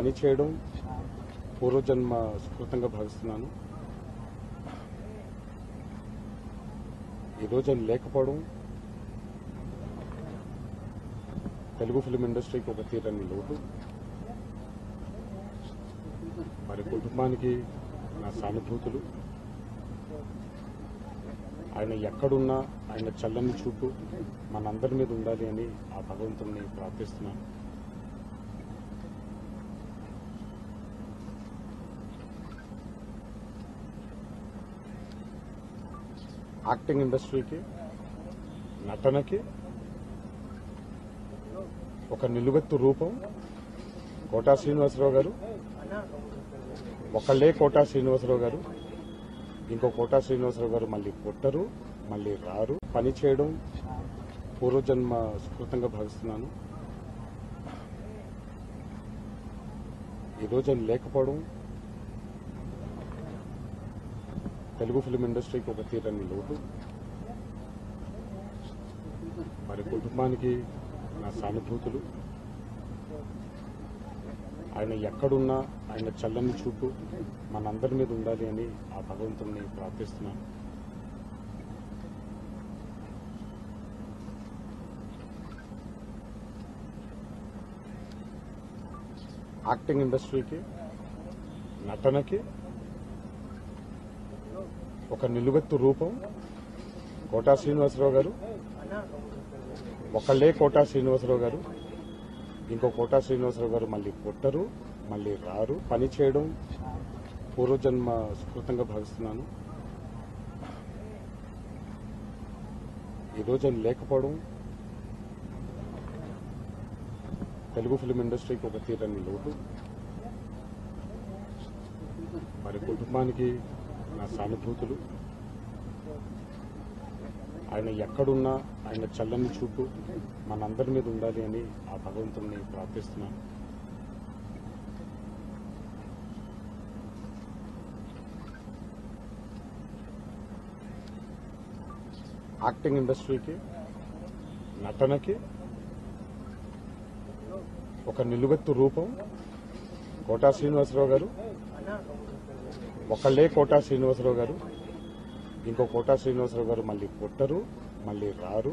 పని చేయడం పూర్వజన్మ సుకృతంగా భావిస్తున్నాను. ఈరోజు ఆయన లేకపోవడం తెలుగు ఫిలిం ఇండస్ట్రీకి ఒక తీరని లోటు. మరి కుటుంబానికి నా సానుభూతులు. ఆయన ఎక్కడున్నా ఆయన చల్లని చూపు మనందరి మీద ఉండాలి అని ఆ భగవంతుడిని ప్రార్థిస్తున్నాను. యాక్టింగ్ ఇండస్ట్రీకి, నటనకి ఒక నిలువెత్తు రూపం కోటా శ్రీనివాసరావు గారు. ఒకళ్ళే కోటా శ్రీనివాసరావు గారు, ఇంకో కోటా శ్రీనివాసరావు గారు మళ్ళీ పుట్టరు, మళ్ళీ రారు. పని చేయడం పూర్వజన్మ సుకృతంగా భావిస్తున్నాను. ఈరోజు ఆయన లేకపోవడం తెలుగు ఫిలిం ఇండస్ట్రీకి ఒక తీరని లోటు. మరి కుటుంబానికి నా సానుభూతులు. ఆయన ఎక్కడున్నా ఆయన చల్లని చూపు మనందరి మీద ఉండాలి అని ఆ భగవంతుడిని ప్రార్థిస్తున్నాను. యాక్టింగ్ ఇండస్ట్రీకి, నటనకి ఒక నిలువెత్తు రూపం కోటా శ్రీనివాసరావు గారు. ఒకళ్ళే కోటా శ్రీనివాసరావు గారు, ఇంకో కోటా శ్రీనివాసరావు గారు మళ్ళీ పుట్టరు, మళ్ళీ రారు. పని చేయడం పూర్వజన్మ సుకృతంగా భావిస్తున్నాను. ఈరోజు ఆయన లేకపోవడం తెలుగు ఫిలిం ఇండస్ట్రీకి ఒక తీరని లోటు. మరి కుటుంబానికి నా సానుభూతులు. ఆయన ఎక్కడున్నా ఆయన చల్లని చూపు మనందరి మీద ఉండాలి అని ఆ భగవంతుడిని ప్రార్థిస్తున్నాను. యాక్టింగ్ ఇండస్ట్రీకి, నటనకి ఒక నిలువెత్తు రూపం కోటా శ్రీనివాసరావు గారు. ఒకళ్ళే కోటా శ్రీనివాసరావు గారు, ఇంకో కోటా శ్రీనివాసరావు గారు మళ్ళీ పుట్టరు, మళ్ళీ రారు.